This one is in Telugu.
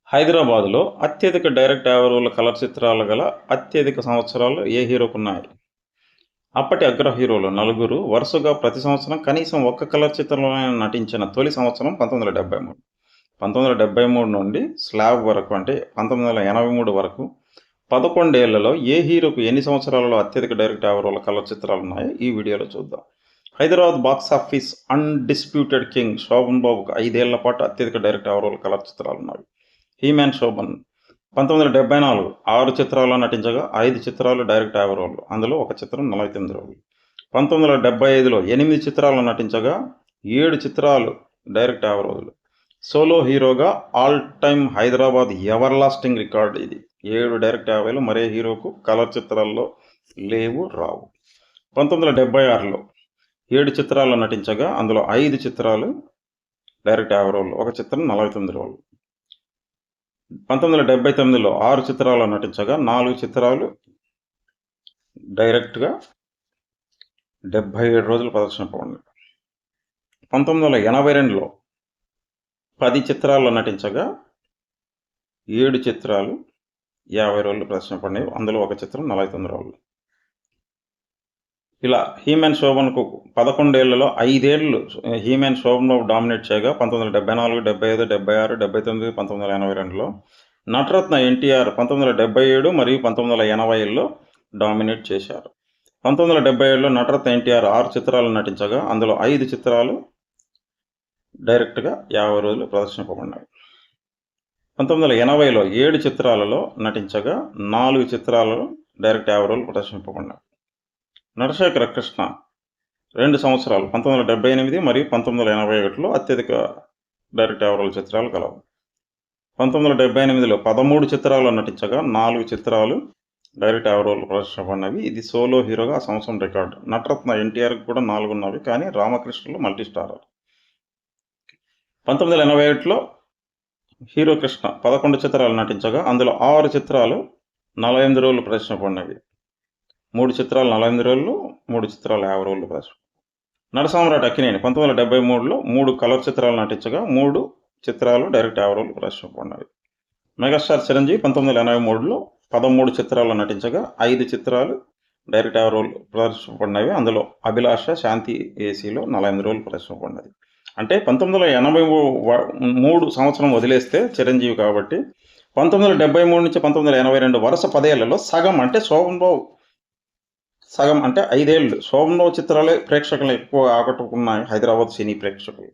హైదరాబాద్లో అత్యధిక డైరెక్ట్ యావరేజ్ల కలర్ చిత్రాలు గల అత్యధిక సంవత్సరాలు ఏ హీరోకున్నాయి? అప్పటి అగ్ర హీరోలు నలుగురు వరుసగా ప్రతి సంవత్సరం కనీసం ఒక్క కలర్ చిత్రంలోనే నటించిన తొలి సంవత్సరం 1973. 1973 నుండి స్లాబ్ వరకు అంటే 1983 వరకు 11 ఏళ్లలో ఏ హీరోకు ఎన్ని సంవత్సరాలలో అత్యధిక డైరెక్ట్ యావరేజ్ల కలర్ చిత్రాలు ఉన్నాయో ఈ వీడియోలో చూద్దాం. Hyderabad box office undisputed king Shobhan బాబుకు 5 ఏళ్ల పాటు అత్యధిక డైరెక్ట్ యావరేజ్ల కలర్ చిత్రాలు ఉన్నాయి. హీమ్యాన్ శోభన్ 1974 6 చిత్రాల్లో నటించగా 5 చిత్రాలు డైరెక్ట్ యావరేజ్లు, అందులో ఒక చిత్రం 48 రోజులు. 1975లో 8 చిత్రాల్లో నటించగా 7 చిత్రాలు డైరెక్ట్ యావరేజ్లు. సోలో హీరోగా all time Hyderabad ever lasting record ఇది. 7 డైరెక్ట్ యావరేజ్లు మరే హీరోకు కలర్ చిత్రాల్లో లేవు, రావు. 1976లో 7 చిత్రాల్లో నటించగా అందులో 5 చిత్రాలు డైరెక్ట్ యావరేజ్లు, ఒక చిత్రం 49 రోజులు. 1979లో 6 చిత్రాల్లో నటించగా 4 చిత్రాలు డైరెక్ట్గా 77 రోజులు ప్రదర్శింపబడినాయి. 1982లో 10 చిత్రాల్లో నటించగా 7 చిత్రాలు 50 రోజులు ప్రదర్శింపబడినాయి, అందులో ఒక చిత్రం 49 రోజులు. ఇలా హీమ్యాన్ శోభన్కు 11 ఏళ్లలో 5 ఏళ్ళు హీమ్యాన్ శోభన్ బాబు డామినేట్ చేయగా 1974, 75, 76, 79, 1982లో నటరత్న ఎన్టీఆర్ 1977 మరియు 1980లో డామినేట్ చేశారు. 1977లో నటరత్న ఎన్టీఆర్ 6 చిత్రాలు నటించగా అందులో 5 చిత్రాలు డైరెక్ట్గా 50 రోజులు ప్రదర్శింపబడినాయి. 1980లో 7 చిత్రాలలో నటించగా 4 చిత్రాలు డైరెక్ట్ 50 రోజులు ప్రదర్శింపబడినాయి. నటశేఖర కృష్ణ 2 సంవత్సరాలు 1978 మరియు 1981లో అత్యధిక డైరెక్ట్ యావరేజ్ల చిత్రాలు కలవు. 1978లో 13 చిత్రాల్లో నటించగా 4 చిత్రాలు డైరెక్ట్ యావరేజ్లు ప్రదర్శించబడినవి. ఇది సోలో హీరోగా ఆ సంవత్సరం రికార్డు. నటరత్న ఎన్టీఆర్కి కూడా 4 ఉన్నవి, కానీ రామకృష్ణలో మల్టీ స్టారర్. 1981లో హీరో కృష్ణ 11 చిత్రాలు నటించగా అందులో 6 చిత్రాలు 48 రోజులు ప్రదర్శించబడినవి. 3 చిత్రాలు 48 రోజులు, 3 చిత్రాలు 50 రోజులు ప్రదర్శన. నటసామ్రాట్ అక్కినేని 1973లో 3 కలర్ చిత్రాలు నటించగా 3 చిత్రాలు డైరెక్ట్ 50 రోజులు ప్రదర్శింపబడినవి. మెగాస్టార్ చిరంజీవి 1983లో 13 చిత్రాల్లో నటించగా 5 చిత్రాలు డైరెక్ట్ 50 రోజులు ప్రదర్శింపబడినవి, అందులో అభిలాష, శాంతి ఏసీలో 48 రోజులు ప్రదర్శింపబడినది. అంటే 1983 సంవత్సరం వదిలేస్తే చిరంజీవి కాబట్టి 1973 నుంచి 1982 వరుస 10 ఏళ్లలో సగం అంటే శోభన్ బాబు సగం అంటే 5 ఏళ్ళు శోభన్ బాబు చిత్రాలే ప్రేక్షకులు ఎక్కువ ఆకట్టుకున్నాయి హైదరాబాద్ సినీ ప్రేక్షకులు.